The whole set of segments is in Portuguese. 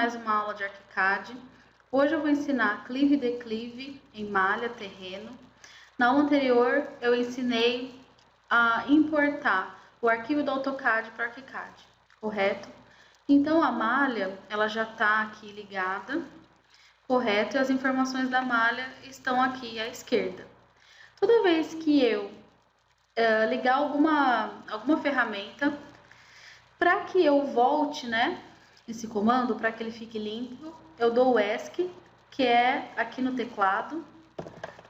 mais uma aula de ArchiCAD. Hoje eu vou ensinar clive e declive em malha, terreno. Na aula anterior eu ensinei a importar o arquivo do AutoCAD para o ArchiCAD, correto? Então a malha ela já está aqui ligada, correto? E as informações da malha estão aqui à esquerda. Toda vez que eu ligar alguma ferramenta, para que eu volte, né, esse comando, para que ele fique limpo, eu dou o ESC, que é aqui no teclado.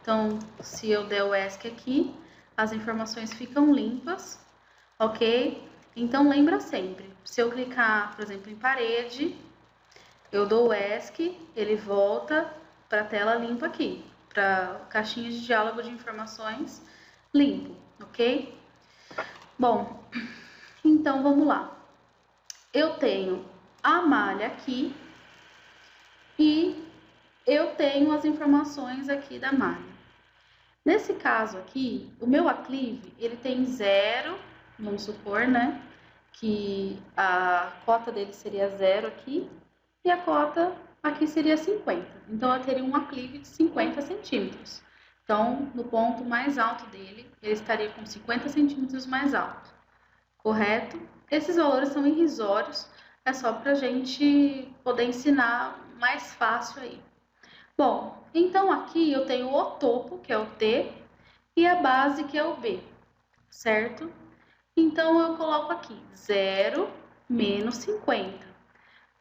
Então, se eu der o ESC aqui, as informações ficam limpas, ok? Então, lembra sempre, se eu clicar, por exemplo, em parede, eu dou o ESC, ele volta para a tela limpa aqui, para caixinha de diálogo de informações limpo, ok? Bom, então vamos lá. Eu tenho a malha aqui e eu tenho as informações aqui da malha. Nesse caso aqui, o meu aclive, ele tem 0, vamos supor, né, que a cota dele seria 0 aqui e a cota aqui seria 50. Então, eu teria um aclive de 50 centímetros. Então, no ponto mais alto dele, ele estaria com 50 centímetros mais alto, correto? Esses valores são irrisórios, é só para a gente poder ensinar mais fácil aí. Bom, então aqui eu tenho o topo, que é o T, e a base, que é o B, certo? Então eu coloco aqui 0 menos 50.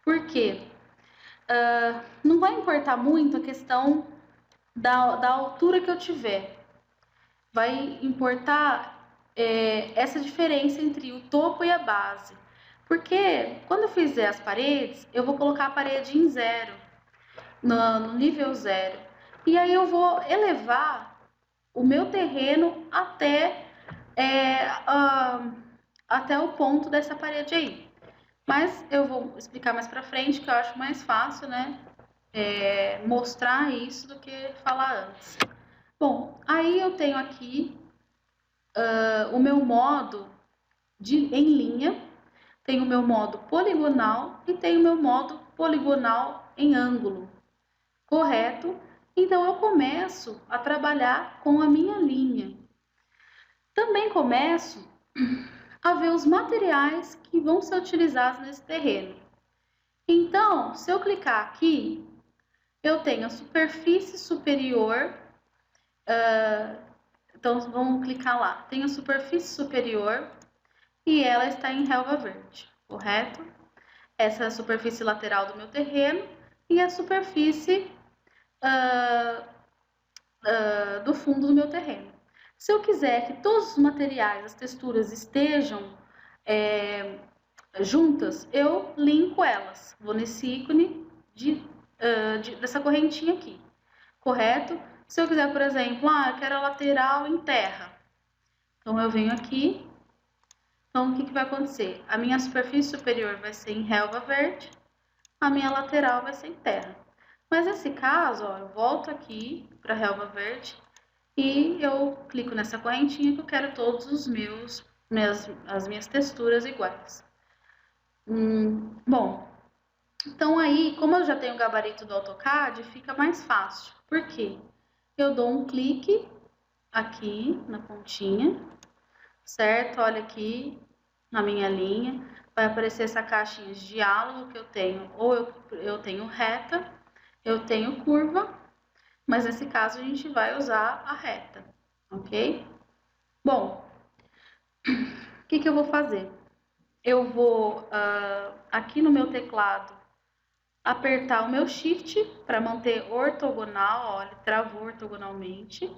Por quê? Não vai importar muito a questão da altura que eu tiver. Vai importar essa diferença entre o topo e a base. Porque quando eu fizer as paredes, eu vou colocar a parede em 0, no nível 0. E aí eu vou elevar o meu terreno até o ponto dessa parede aí. Mas eu vou explicar mais pra frente, que eu acho mais fácil, né? Mostrar isso do que falar antes. Bom, aí eu tenho aqui o meu modo em linha, tenho o meu modo poligonal e tenho o meu modo poligonal em ângulo, correto? Então, eu começo a trabalhar com a minha linha. Também começo a ver os materiais que vão ser utilizados nesse terreno. Então, se eu clicar aqui, eu tenho a superfície superior. Então, vamos clicar lá. Tem a superfície superior e ela está em relva verde, correto? Essa é a superfície lateral do meu terreno e a superfície do fundo do meu terreno. Se eu quiser que todos os materiais, as texturas estejam juntas, eu linko elas. Vou nesse ícone dessa correntinha aqui, correto? Se eu quiser, por exemplo, eu quero a lateral em terra. Então, eu venho aqui. Então, o que vai acontecer? A minha superfície superior vai ser em relva verde, a minha lateral vai ser em terra. Mas nesse caso, eu volto aqui para a relva verde e eu clico nessa correntinha que eu quero todos as minhas texturas iguais. Bom, então aí, como eu já tenho o gabarito do AutoCAD, fica mais fácil. Por quê? Eu dou um clique aqui na pontinha, certo? Olha aqui na minha linha, vai aparecer essa caixinha de diálogo que eu tenho, ou eu tenho reta, eu tenho curva, mas nesse caso a gente vai usar a reta, ok? Bom, o que eu vou fazer? Eu vou, aqui no meu teclado, apertar o meu Shift para manter ortogonal, olha, travou ortogonalmente,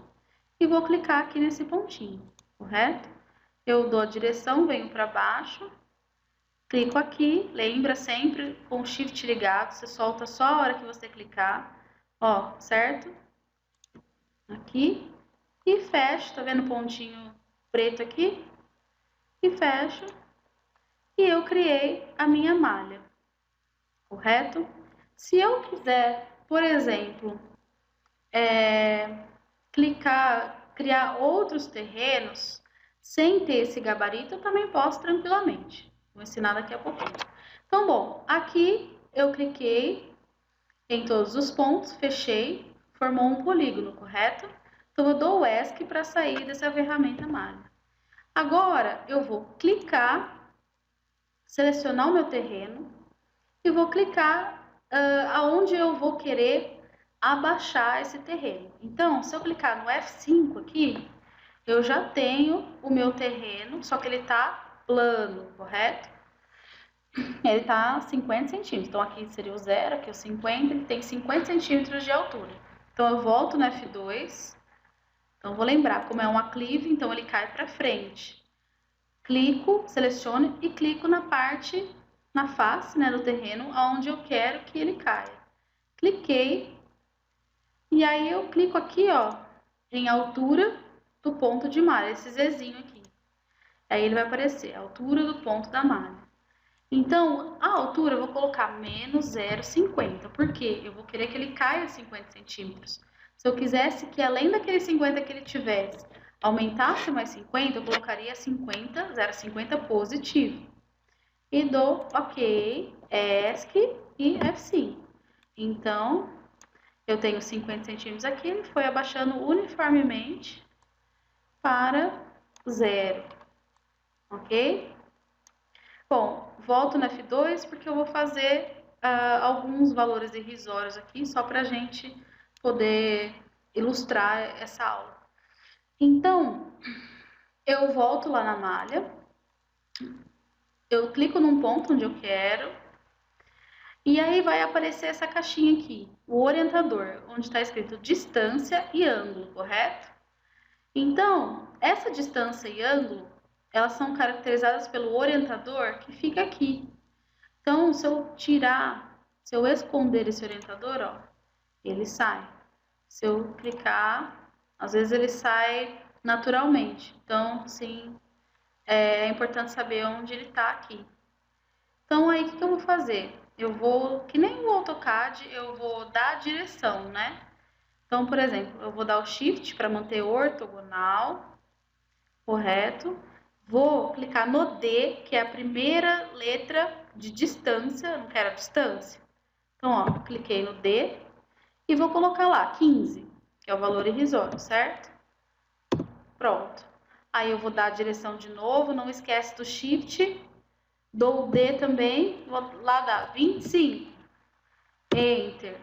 e vou clicar aqui nesse pontinho, correto? Eu dou a direção, venho para baixo, clico aqui, lembra sempre com o Shift ligado, você solta só a hora que você clicar, ó, certo? Aqui, e fecho, tá vendo o pontinho preto aqui? E fecho, e eu criei a minha malha, correto? Se eu quiser, por exemplo, criar outros terrenos, sem ter esse gabarito, eu também posso tranquilamente. Vou ensinar daqui a pouquinho. Então, bom, aqui eu cliquei em todos os pontos, fechei, formou um polígono, correto? Então, eu dou o ESC para sair dessa ferramenta malha. Agora, eu vou clicar, selecionar o meu terreno e vou clicar aonde eu vou querer abaixar esse terreno. Então, se eu clicar no F5 aqui, eu já tenho o meu terreno, só que ele está plano, correto? Ele está 50 centímetros. Então, aqui seria o 0, aqui o 50, ele tem 50 centímetros de altura. Então, eu volto no F2. Então, vou lembrar, como é um aclive, então ele cai para frente. Clico, seleciono e clico na parte, na face, né, do terreno, onde eu quero que ele caia. Cliquei. E aí, eu clico aqui, ó, em altura do ponto de malha, esse Zzinho aqui. Aí, ele vai aparecer, a altura do ponto da malha. Então, a altura eu vou colocar menos 0,50, porque eu vou querer que ele caia 50 centímetros. Se eu quisesse que além daqueles 50 que ele tivesse, aumentasse mais 50, eu colocaria 50, 0,50 positivo. E dou OK, ESC e F5. Então, eu tenho 50 centímetros aqui, ele foi abaixando uniformemente para 0, ok? Bom, volto no F2 porque eu vou fazer alguns valores irrisórios aqui, só para a gente poder ilustrar essa aula. Então, eu volto lá na malha, eu clico num ponto onde eu quero, e aí vai aparecer essa caixinha aqui, o orientador, onde está escrito distância e ângulo, correto? Então, essa distância e ângulo, elas são caracterizadas pelo orientador que fica aqui. Então, se eu tirar, se eu esconder esse orientador, ó, ele sai. Se eu clicar, às vezes ele sai naturalmente. Então, sim, é importante saber onde ele está aqui. Então, aí, o que eu vou fazer? Eu vou, que nem o AutoCAD, eu vou dar a direção, né? Então, por exemplo, eu vou dar o Shift para manter ortogonal, correto? Vou clicar no D, que é a primeira letra de distância, eu não quero a distância. Então, ó, cliquei no D e vou colocar lá 15, que é o valor irrisório, certo? Pronto. Aí eu vou dar a direção de novo, não esquece do Shift, dou o D também, vou lá dar 25, Enter.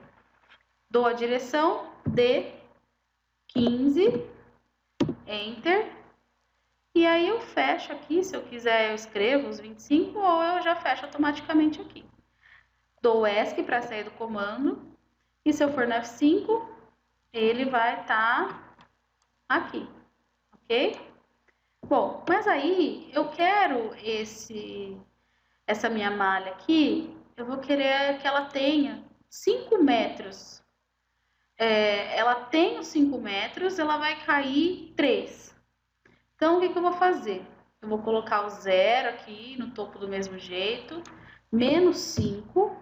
Dou a direção, D, 15, Enter. E aí eu fecho aqui, se eu quiser eu escrevo os 25 ou eu já fecho automaticamente aqui. Dou ESC para sair do comando e se eu for no F5, ele vai estar aqui, ok? Bom, mas aí eu quero essa minha malha aqui, eu vou querer que ela tenha 5 metros. Ela tem os 5 metros, ela vai cair 3. Então, o que eu vou fazer? Eu vou colocar o 0 aqui no topo do mesmo jeito, menos 5.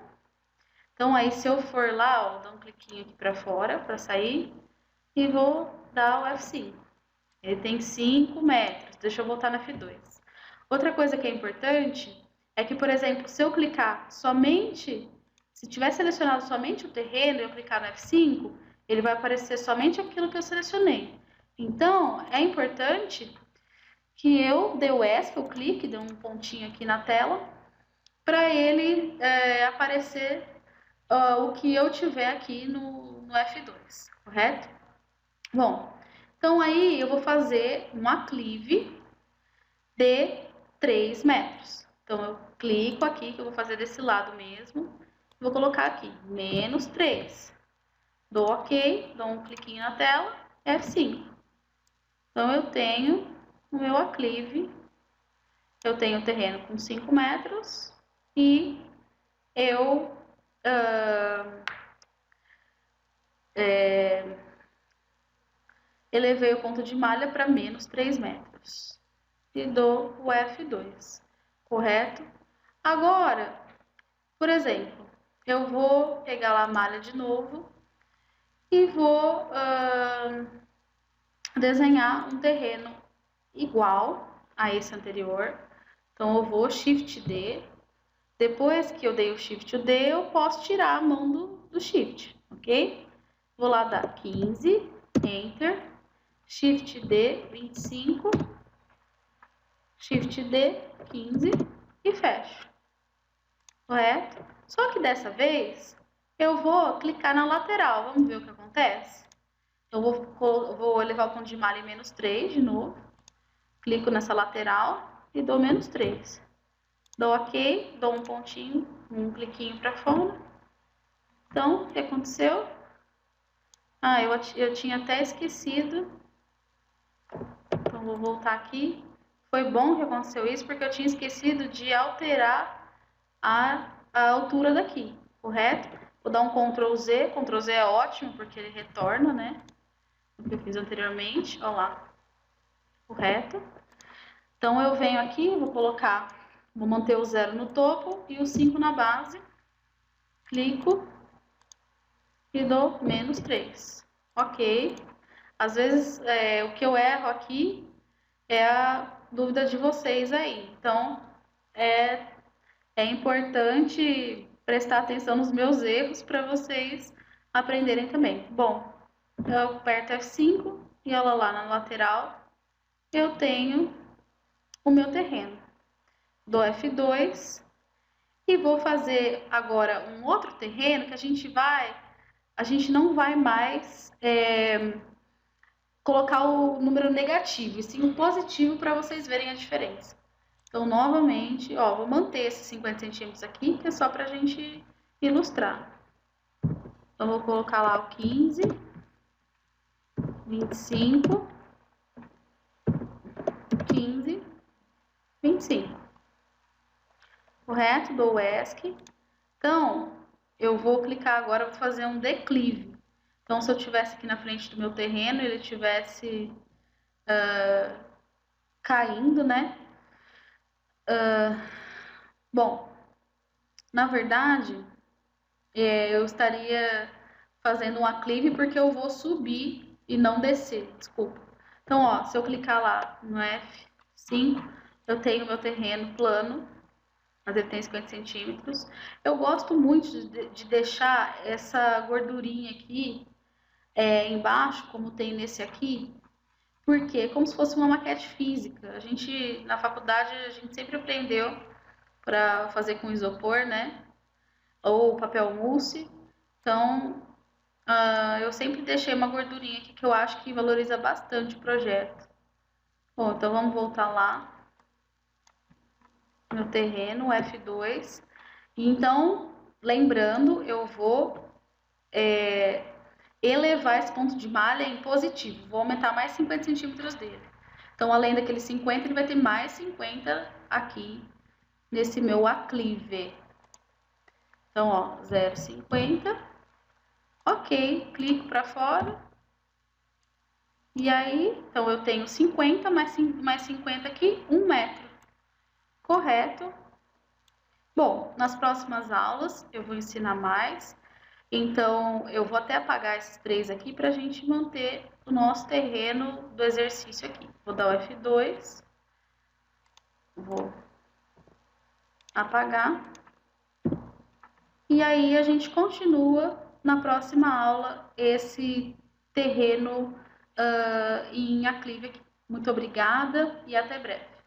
Então, aí se eu for lá, ó, dar um cliquinho aqui para fora, para sair, e vou dar o F5. Ele tem 5 metros. Deixa eu voltar na F2. Outra coisa que é importante é que, por exemplo, se eu clicar somente, se tiver selecionado somente o terreno e eu clicar no F5, ele vai aparecer somente aquilo que eu selecionei. Então, é importante que eu dê o ESC, eu clique, dê um pontinho aqui na tela, para ele aparecer o que eu tiver aqui no F2, correto? Bom, então aí eu vou fazer um aclive de 3 metros. Então, eu clico aqui, que eu vou fazer desse lado mesmo, vou colocar aqui, menos 3. Dou OK, dou um cliquinho na tela, F5. Então, eu tenho o meu aclive, eu tenho o terreno com 5 metros e eu elevei o ponto de malha para menos 3 metros e dou o F2, correto? Agora, por exemplo, eu vou pegar lá a malha de novo e vou desenhar um terreno igual a esse anterior. Então, eu vou Shift D, Depois que eu dei o Shift D, eu posso tirar a mão do Shift, ok? Vou lá dar 15, Enter, Shift D, 25, Shift D, 15 e fecho, correto? Só que dessa vez, eu vou clicar na lateral, vamos ver o que acontece? Eu vou elevar o ponto de malha em -3 de novo, clico nessa lateral e dou -3. Dou OK, dou um pontinho, um cliquinho para fora. Então, o que aconteceu? Ah, eu tinha até esquecido. Então, vou voltar aqui. Foi bom que aconteceu isso, porque eu tinha esquecido de alterar a altura daqui, correto? Vou dar um Ctrl Z. Ctrl Z é ótimo, porque ele retorna, né? O que eu fiz anteriormente. Olha lá. Correto? Então, eu venho aqui, vou manter o 0 no topo e o 5 na base. Clico e dou -3. Ok. Às vezes, o que eu erro aqui é a dúvida de vocês aí. Então, é importante prestar atenção nos meus erros para vocês aprenderem também. Bom, eu aperto F5 e olha lá na lateral, eu tenho o meu terreno. Dou F2 e vou fazer agora um outro terreno que a gente não vai mais colocar o número negativo, e sim o positivo para vocês verem a diferença. Então, novamente, ó, vou manter esses 50 centímetros aqui, que é só para a gente ilustrar. Então, vou colocar lá o 15, 25, 15, 25. Correto? Dou ESC. Então, eu vou clicar agora, vou fazer um declive. Então, se eu estivesse aqui na frente do meu terreno, ele estivesse caindo, né? Bom, na verdade, eu estaria fazendo um aclive porque eu vou subir e não descer, desculpa. Então, ó, se eu clicar lá no F5, eu tenho meu terreno plano, mas ele tem 50 centímetros. Eu gosto muito de deixar essa gordurinha aqui embaixo, como tem nesse aqui, porque é como se fosse uma maquete física. A gente, na faculdade, a gente sempre aprendeu para fazer com isopor, né? Ou papel mousse. Então, eu sempre deixei uma gordurinha aqui que eu acho que valoriza bastante o projeto. Bom, então vamos voltar lá no terreno, F2. Então, lembrando, eu vou elevar esse ponto de malha em positivo. Vou aumentar mais 50 centímetros dele. Então, além daqueles 50, ele vai ter mais 50 aqui nesse meu aclive. Então, ó, 0,50. Ok, clico para fora. E aí, então eu tenho 50 mais 50 aqui, 1 metro. Correto? Bom, nas próximas aulas eu vou ensinar mais. Então, eu vou até apagar esses 3 aqui para a gente manter o nosso terreno do exercício aqui. Vou dar o F2. Vou apagar. E aí, a gente continua na próxima aula esse terreno em aclive aqui. Muito obrigada e até breve.